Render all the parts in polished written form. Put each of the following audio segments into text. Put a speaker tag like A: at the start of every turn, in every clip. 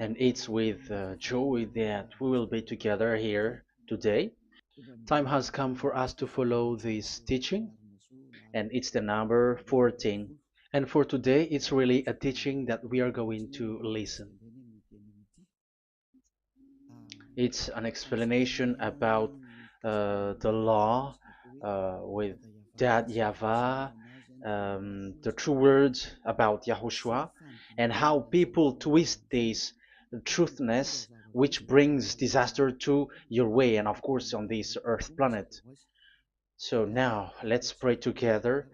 A: and it's with joy that we will be together here today. Time has come for us to follow this teaching, and it's the number 14. And for today, it's really a teaching that we are going to listen. It's an explanation about the law with that YAHVAH, the true words about YAHOSHUAH, and how people twist this truthness which brings disaster to your way and of course on this earth planet. So now let's pray together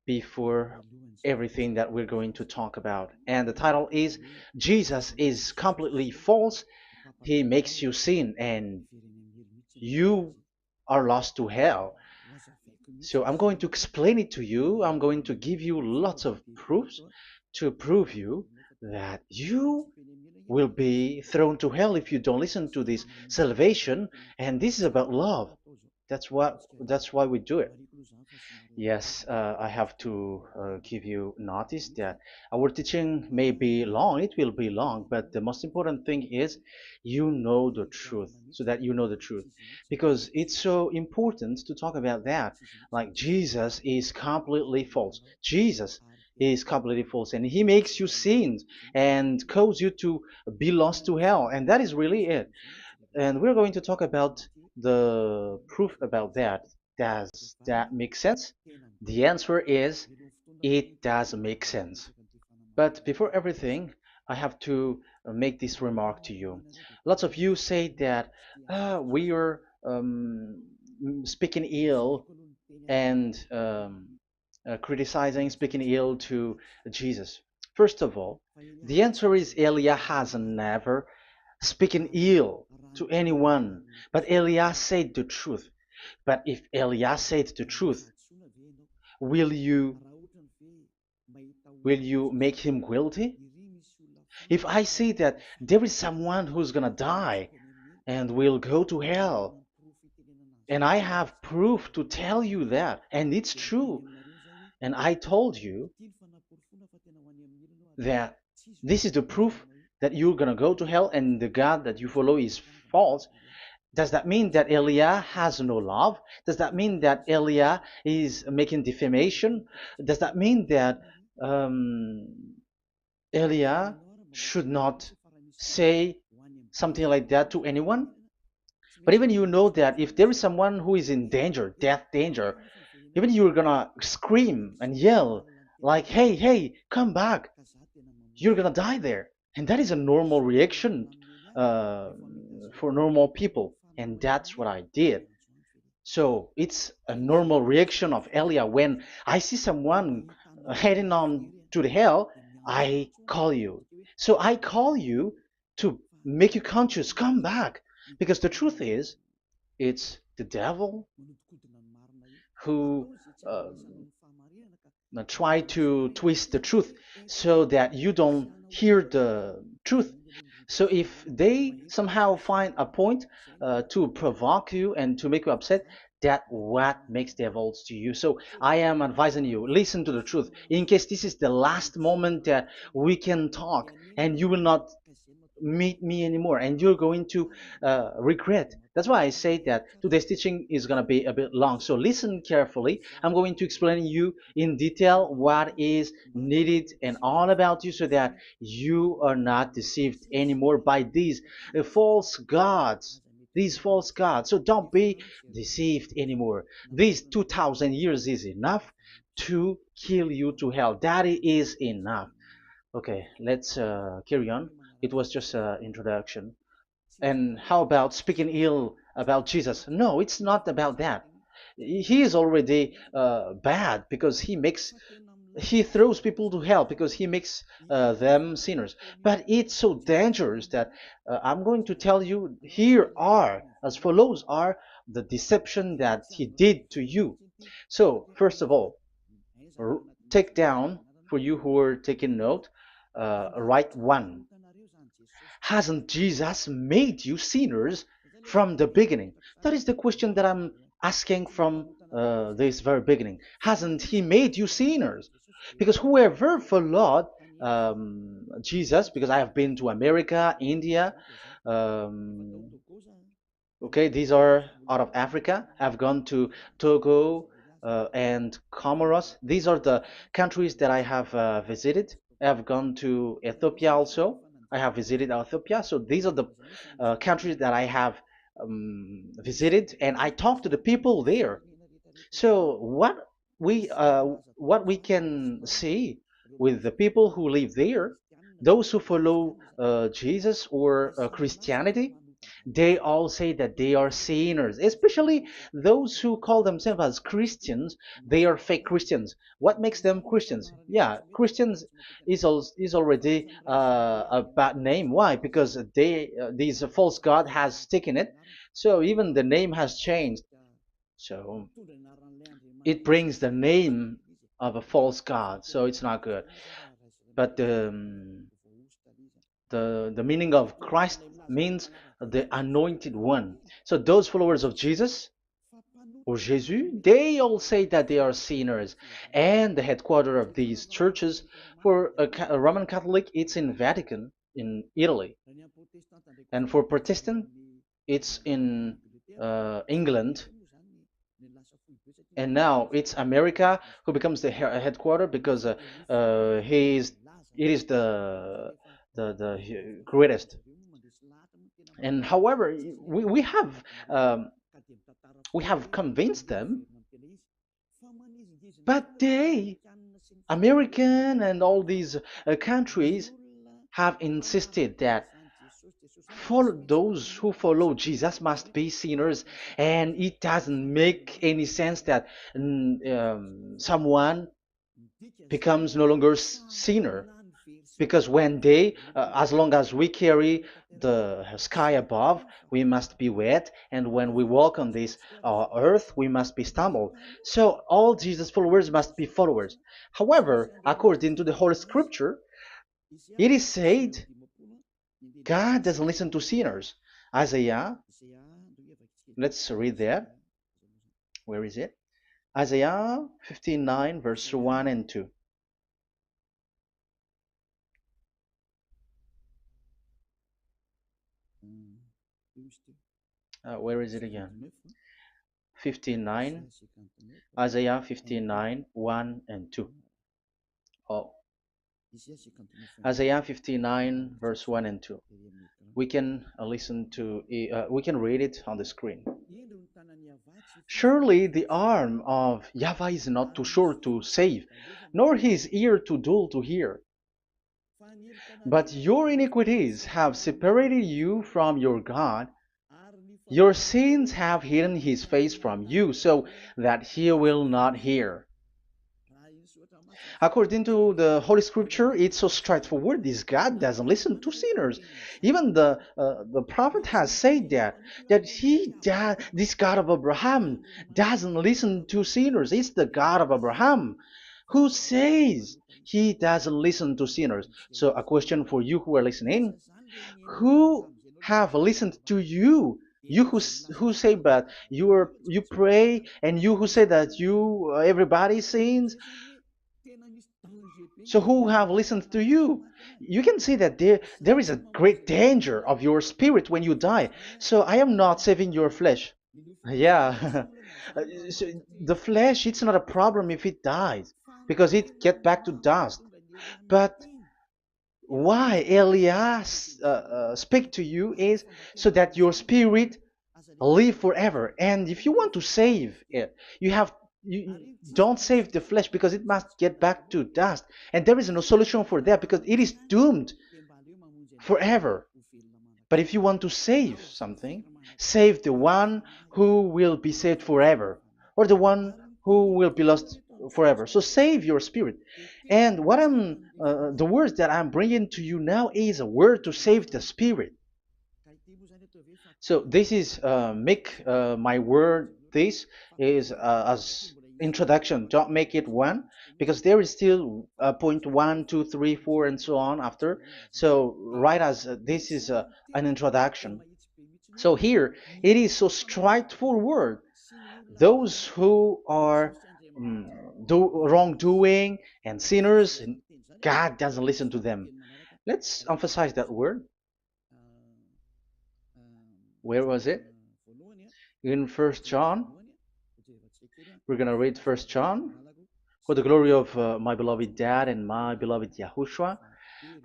A: before everything that we're going to talk about. And the title is Jesus is completely false. He makes you sin and you are lost to hell. So I'm going to explain it to you. I'm going to give you lots of proofs to prove you that you will be thrown to hell if you don't listen to this salvation. And this is about love. That's why we do it. Yes, I have to give you notice that our teaching may be long, it will be long, but the most important thing is you know the truth, so that you know the truth. Because it's so important to talk about that. Like Jesus is completely false. Jesus is completely false, and he makes you sin and cause you to be lost to hell, and that is really it. And we're going to talk about the proof about that. Does that make sense? The answer is it does make sense. But before everything, I have to make this remark to you. Lots of you say that we are speaking ill and criticizing, speaking ill to Jesus. First of all, the answer is Elia has never speaking ill to anyone, but Elia said the truth. But if Elia said the truth, will you will you make him guilty? If I say that there is someone who's gonna die and will go to hell, and I have proof to tell you that, and it's true, and I told you that this is the proof that you're gonna go to hell and the God that you follow is false, does that mean that Elia has no love? Does that mean that Elia is making defamation? Does that mean that um, Elia should not say something like that to anyone? But even you know that if there is someone who is in danger, death danger, even you're gonna scream and yell like, "Hey, hey, come back! You're gonna die there." And that is a normal reaction uh, for normal people, and that's what I did. So it's a normal reaction of Elia when I see someone heading on to the hell, I call you. So I call you to make you conscious, come back. Because the truth is, it's the devil who try to twist the truth so that you don't hear the truth. So if they somehow find a point to provoke you and to make you upset, that what makes devils to you. So I am advising you, listen to the truth. In case this is the last moment that we can talk and you will not meet me anymore and you're going to regret. That's why I say that today's teaching is going to be a bit long, so listen carefully. I'm going to explain you in detail what is needed and all about you so that you are not deceived anymore by these false gods, so don't be deceived anymore. These 2000 years is enough to kill you to hell. That is enough. Okay, let's carry on. It was just an introduction. And how about speaking ill about Jesus? No, it's not about that. He is already bad because he throws people to hell because he makes them sinners. But it's so dangerous that I'm going to tell you here are as follows are the deception that he did to you. So first of all, take down for you who are taking note. Write one. Hasn't Jesus made you sinners from the beginning? That is the question that I'm asking from this very beginning. Hasn't he made you sinners? Because whoever followed Jesus, because I have been to America, India. Um, okay, these are out of Africa. I've gone to Togo and Comoros. These are the countries that I have visited. I have gone to Ethiopia also. I have visited Ethiopia. So these are the countries that I have visited, and I talked to the people there. So what we can see with the people who live there, those who follow Jesus or Christianity, they all say that they are sinners, especially those who call themselves as Christians. They are fake Christians. What makes them Christians? Yeah, Christians is already a bad name. Why? Because these false god has taken it. So even the name has changed. So it brings the name of a false god, so it's not good. But the meaning of Christ means the anointed one. So those followers of Jesus or Jesus, they all say that they are sinners. And the headquarters of these churches for a Roman Catholic, it's in Vatican in Italy, and for Protestant, it's in England, and now it's America who becomes the headquarter because he is it is the greatest. And however, um, we have convinced them, but they, American and all these countries, have insisted that those who follow Jesus must be sinners, and it doesn't make any sense that someone becomes no longer sinner, because when they as long as we carry the sky above, we must be wet, and when we walk on this earth, we must be stumbled. So all Jesus followers must be followers. However, according to the Holy Scripture, it is said God doesn't listen to sinners. Isaiah, let's read that. Where is it? Isaiah 59 verse 1 and 2. Where is it again? 59, Isaiah 59, 1 and 2. Oh, Isaiah 59, verse 1 and 2. We can we can read it on the screen. Surely the arm of Yahweh is not too short to save, nor his ear too dull to hear. But your iniquities have separated you from your God. Your sins have hidden his face from you so that he will not hear. According to the Holy Scripture, it's so straightforward. This God doesn't listen to sinners. Even the prophet has said that this God of Abraham doesn't listen to sinners. It's the God of Abraham who says he doesn't listen to sinners. So a question for you who are listening: who have listened to you? You who say that you pray, and you who say that you everybody sins, so who have listened to you? You can see that there is a great danger of your spirit when you die. So I am not saving your flesh. Yeah. So the flesh, it's not a problem if it dies, because it get back to dust. But why Elias speak to you is so that your spirit live forever. And if you want to save it, you don't save the flesh, because it must get back to dust, and there is no solution for that because it is doomed forever. But if you want to save something, save the one who will be saved forever, or the one who will be lost forever. So save your spirit. And the words that I'm bringing to you now is a word to save the spirit. So this is make my word. This is as introduction. Don't make it one, because there is still point one, two, three, four, and so on after. So write as this is an introduction. So here it is so straightforward. Those who are wrongdoing and sinners, God doesn't listen to them. Let's emphasize that word. Where was it? In First John. We're gonna read First John. For the glory of my beloved Dad and my beloved Yahushua.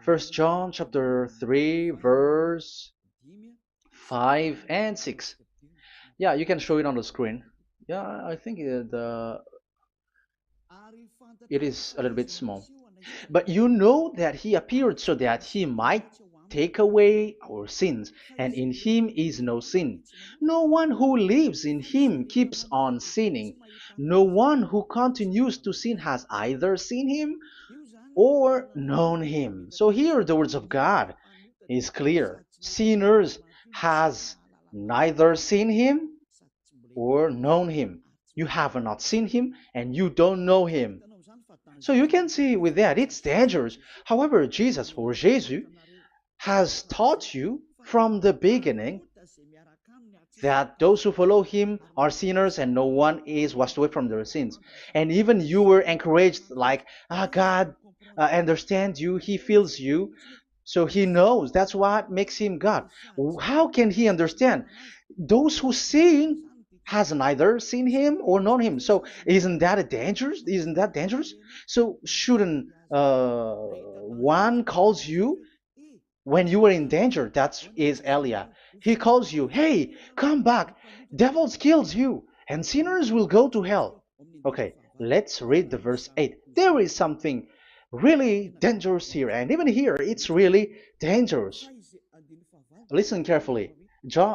A: First John chapter 3 verse 5 and 6. Yeah, you can show it on the screen. Yeah, I think it is a little bit small. But you know that he appeared so that he might take away our sins, and in him is no sin. No one who lives in him keeps on sinning. No one who continues to sin has either seen him or known him. So here the words of God is clear. Sinners has neither seen him or known him. You have not seen him and you don't know him. So you can see with that it's dangerous. However, Jesus or Jesus has taught you from the beginning that those who follow him are sinners and no one is washed away from their sins. And even you were encouraged like, God understands you, he feels you, so he knows. That's what makes him God. How can he understand? Those who sin has neither seen him or known him. So isn't that a dangerous? Isn't that dangerous? So shouldn't one calls you when you are in danger? That is Elia. He calls you, hey, come back. Devils kills you, and sinners will go to hell. Okay, let's read the verse 8. There is something really dangerous here, and even here it's really dangerous. Listen carefully.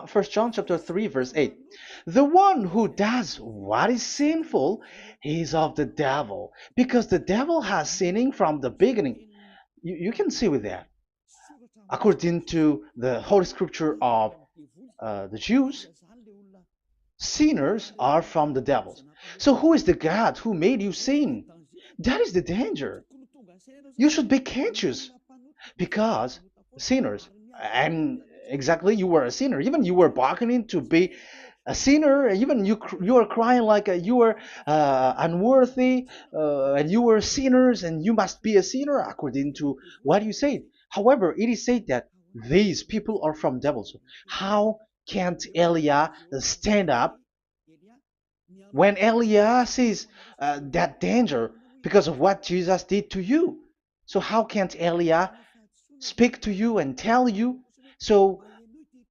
A: First John chapter 3 verse 8. The one who does what is sinful is of the devil, because the devil has sinning from the beginning. You can see with that. According to the Holy Scripture of the Jews, sinners are from the devils. So who is the God who made you sin? That is the danger. You should be conscious because sinners, and exactly you were a sinner. Even you were bargaining to be a sinner. Even you were crying like you were unworthy, and you were sinners, and you must be a sinner according to what you said. However, it is said that these people are from devils. How can't Elia stand up when Elia sees that danger because of what Jesus did to you? So how can't Elia speak to you and tell you? So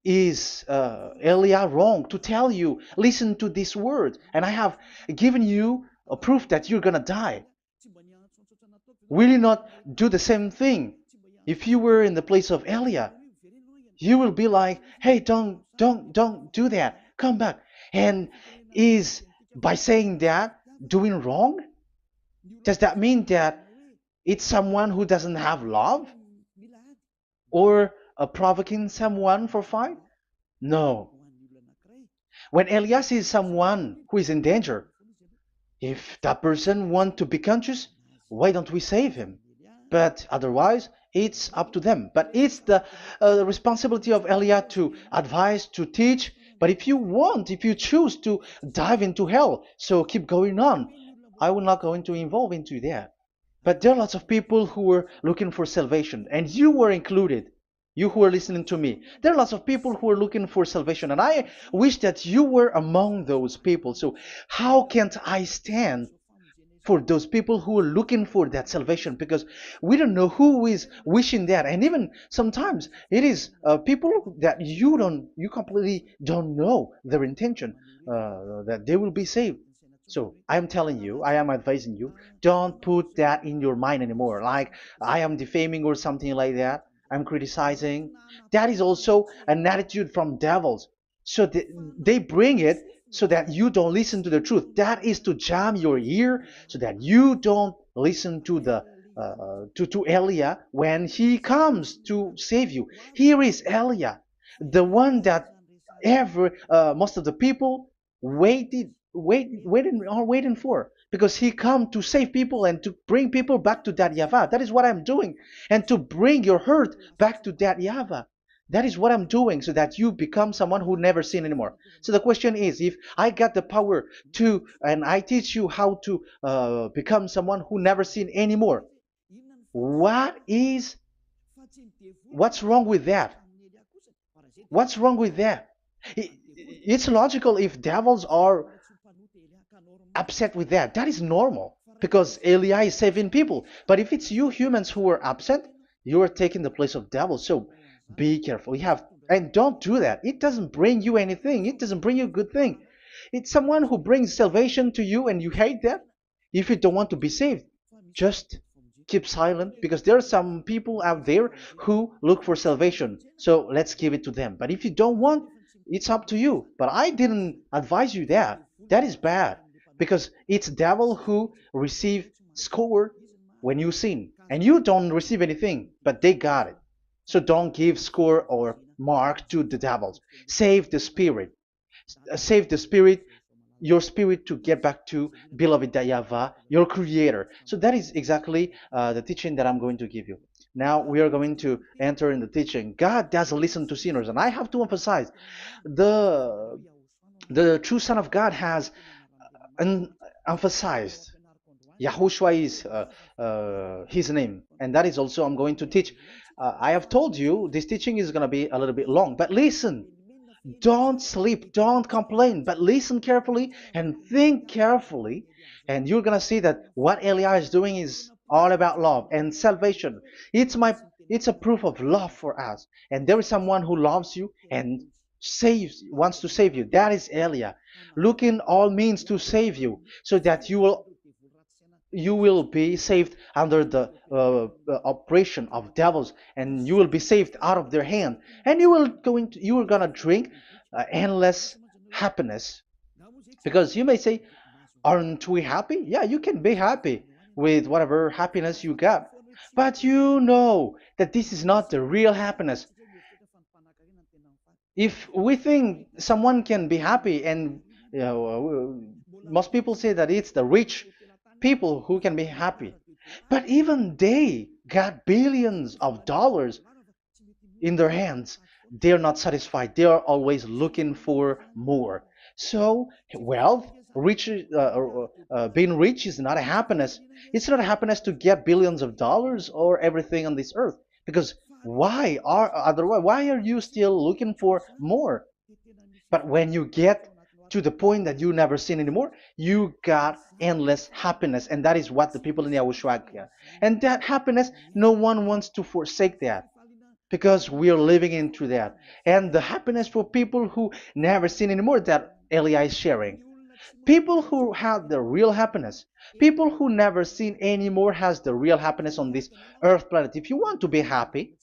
A: is Elia wrong to tell you, listen to this word, and I have given you a proof that you're gonna die? Will you not do the same thing? If you were in the place of Elia, you will be like, hey, don't do that, come back. And is by saying that doing wrong? Does that mean that it's someone who doesn't have love, or provoking someone for fight? No. When Elias is someone who is in danger, if that person wants to be conscious, why don't we save him? But otherwise, it's up to them. But it's the responsibility of Elia to advise, to teach. But if you choose to dive into hell, so keep going on. I will not go into involve into that. But there are lots of people who are looking for salvation, and you were included. You who are listening to me, there are lots of people who are looking for salvation, and I wish that you were among those people. So how can't I stand for those people who are looking for that salvation? Because we don't know who is wishing that, and even sometimes it is people that you completely don't know their intention, that they will be saved. So I am telling you, I am advising you, don't put that in your mind anymore, like I am defaming or something like that, I'm criticizing. That is also an attitude from devils. So they bring it so that you don't listen to the truth. That is to jam your ear so that you don't listen to the to Elia when he comes to save you. Here is Elia, the one that most of the people waiting for, because he come to save people and to bring people back to that Yahvah. That is what I'm doing, and to bring your hurt back to that Yahvah. That is what I'm doing, so that you become someone who never sin anymore. So the question is, if I got the power and I teach you how to become someone who never sin anymore, What is what's wrong with that? What's wrong with that? It's logical if devils are upset with that. That is normal because Eli is saving people. But if it's you humans who are upset, you are taking the place of devils. So be careful. You have and don't do that. It doesn't bring you anything. It doesn't bring you a good thing. It's someone who brings salvation to you and you hate that. If you don't want to be saved, just keep silent because there are some people out there who look for salvation. So let's give it to them. But if you don't want, it's up to you. But I didn't advise you that. That is bad because it's devil who receive score when you sin and you don't receive anything, but they got it. So don't give score or mark to the devils. Save the spirit. Save the spirit, your spirit to get back to beloved Dayava, your creator. So that is exactly the teaching that I'm going to give you. Now we are going to enter in the teaching. God doesn't listen to sinners, and I have to emphasize the the true Son of God has emphasized. Yahushua is his name, and that is also I'm going to teach. I have told you this teaching is going to be a little bit long, but listen. Don't sleep, don't complain, but listen carefully and think carefully, and you're gonna see that what Eli is doing is all about love and salvation. It's a proof of love for us, and there is someone who loves you and wants to save you. That is Elia, looking all means to save you, so that you will be saved under the oppression of devils, and you will be saved out of their hand, and you are gonna drink endless happiness. Because you may say, aren't we happy? Yeah, you can be happy with whatever happiness you got, but you know that this is not the real happiness. If we think someone can be happy, and most people say that it's the rich people who can be happy, but even they got billions of dollars in their hands, they're not satisfied. They are always looking for more. So wealth, being rich is not a happiness. It's not a happiness to get billions of dollars or everything on this earth. Because why are you still looking for more? But when you get to the point that you never sin anymore, you got endless happiness, and that is what the people in Yahushua get. And that happiness, no one wants to forsake that because we are living into that. And the happiness for people who never sin anymore that Eli is sharing. People who have the real happiness, people who never sin anymore has the real happiness on this earth planet. If you want to be happy,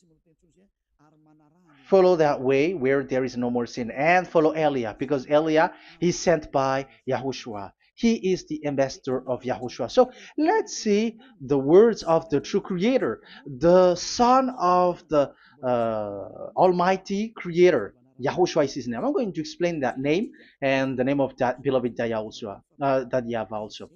A: follow that way where there is no more sin and follow Elia because Elia is sent by Yahushua. He is the ambassador of Yahushua. So let's see the words of the true creator, the son of the almighty creator. Yahushua is his name. I'm going to explain that name and the name of that beloved Yahushua, that Yahweh also.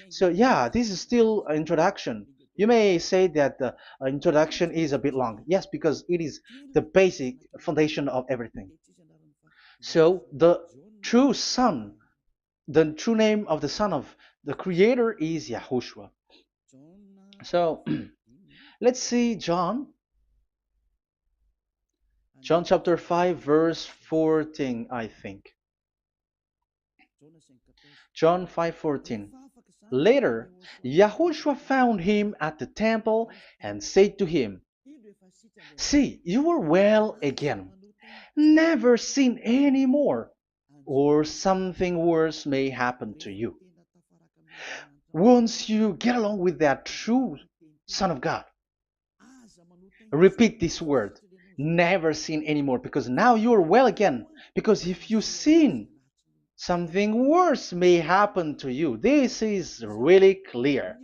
A: So yeah, this is still an introduction. You may say that the introduction is a bit long. Yes, because it is the basic foundation of everything. So true son, the true name of the son of the creator is Yahushua. So let's see John chapter 5 verse 14, I think. John 5:14. Later, Yahushua found him at the temple and said to him, "See, you are well again. Never sin any more, or something worse may happen to you." Once you get along with that true Son of God, repeat this word. Never sin anymore, because now you are well again. Because if you sin, something worse may happen to you. This is really clear.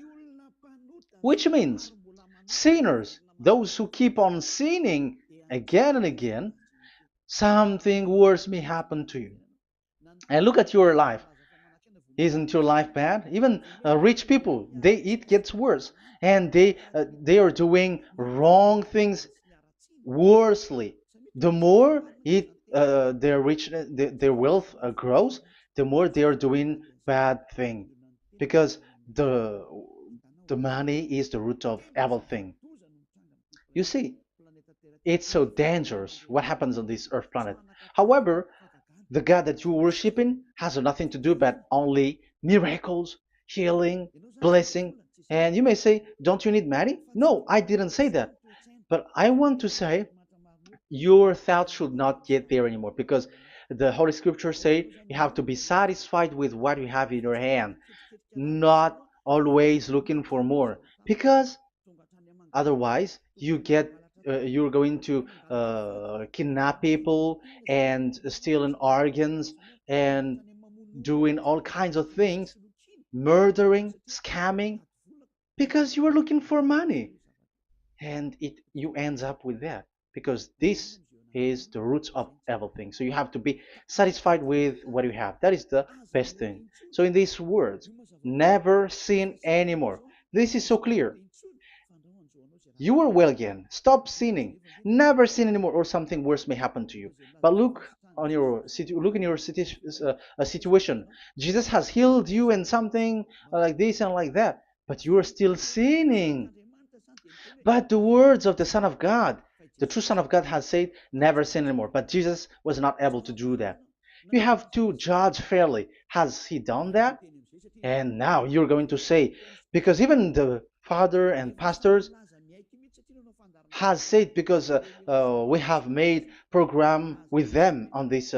A: Which means sinners, those who keep on sinning again and again, something worse may happen to you. And look at your life. Isn't your life bad? Even rich people, it gets worse, and they are doing wrong things worsely. The more their richness, their wealth grows, the more they are doing bad thing, because the the money is the root of everything. You see, it's so dangerous what happens on this earth planet. However, the God that you're worshiping has nothing to do but only miracles, healing, blessing. And you may say, don't you need money? No, I didn't say that. But I want to say your thoughts should not get there anymore because the Holy Scripture say you have to be satisfied with what you have in your hand, not always looking for more. Because otherwise, you're going to kidnap people and stealing organs and doing all kinds of things, murdering, scamming, because you are looking for money, and it you ends up with that because this is the roots of everything. So you have to be satisfied with what you have. That is the best thing. So in these words, never sin anymore. This is so clear. You are well again. Stop sinning. Never sin anymore, or something worse may happen to you. But look in your situation. Jesus has healed you and something like this and like that, but you are still sinning. But the words of the Son of God, the true Son of God, has said, "Never sin anymore." But Jesus was not able to do that. You have to judge fairly. Has he done that? And now you're going to say, because even the father and pastors has said, because we have made program with them on this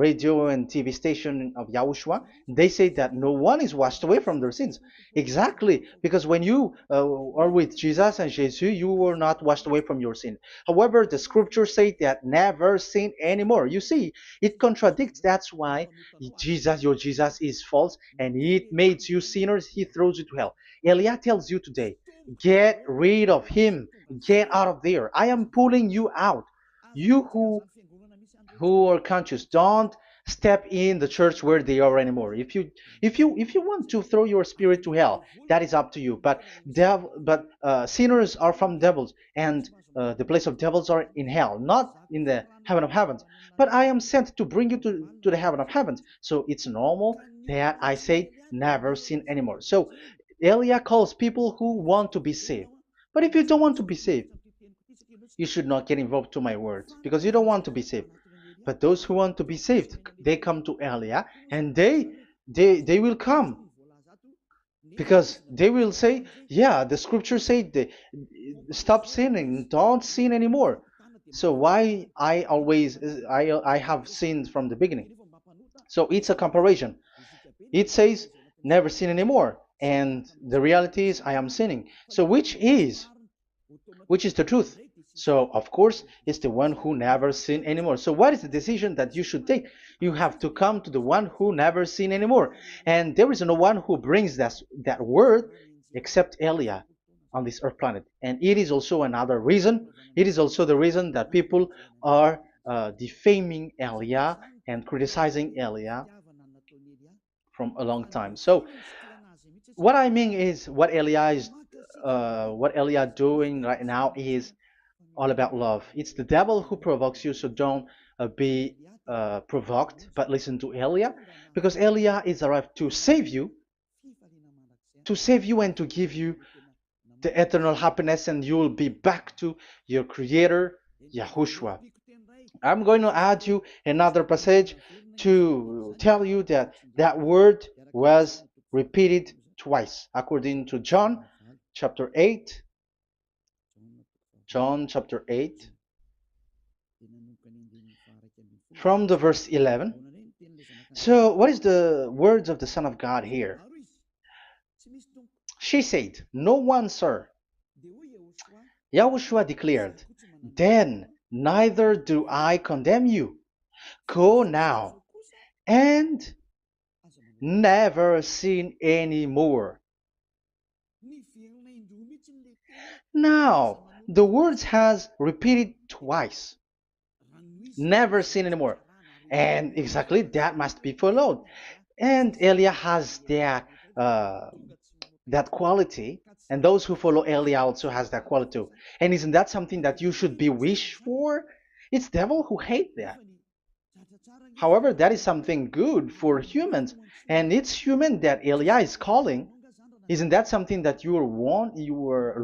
A: radio and TV station of Yahushua. They say that no one is washed away from their sins. Exactly, because when you are with Jesus and Jesus, you were not washed away from your sin. However, the scriptures say that never sin anymore. You see, it contradicts. That's why your Jesus is false, and it makes you sinners. He throws you to hell. Elia tells you today, get rid of him. Get out of there. I am pulling you out. You who are conscious, don't step in the church where they are anymore. If you want to throw your spirit to hell, that is up to you. But sinners are from devils, and the place of devils are in hell, not in the heaven of heavens. But I am sent to bring you to the heaven of heavens. So it's normal that I say never sin anymore. So Elia calls people who want to be saved. But if you don't want to be saved, you should not get involved to my words because you don't want to be saved. But those who want to be saved, they come to Elia, and they will come because they will say, yeah, the scriptures say stop sinning, don't sin anymore. So why I have sinned from the beginning? So it's a comparison. It says never sin anymore, and the reality is I am sinning. So which is the truth? So of course it's the one who never sin anymore. So what is the decision that you should take? You have to come to the one who never sin anymore, and there is no one who brings that word except Elia on this earth planet. And it is also another reason. It is also the reason that people are defaming Elia and criticizing Elia from a long time. So what I mean is what Elia doing right now is all about love. It's the devil who provokes you, so don't be provoked, but listen to Elia, because Elia is arrived to save you and to give you the eternal happiness, and you will be back to your Creator, Yahushua. I'm going to add you another passage to tell you that that word was repeated twice, according to chapter 8, John chapter 8, from the verse 11. So, what is the words of the Son of God here? She said, "No one, sir." Yahushua declared, "Then neither do I condemn you. Go now and never sin any more." Now, the words has repeated twice. Never sin anymore. And exactly that must be followed. And Elia has that quality, and those who follow Elia also has that quality too. And isn't that something that you should be wish for? It's devil who hate that. However, that is something good for humans, and it's human that Elia is calling. Isn't that something that you were looking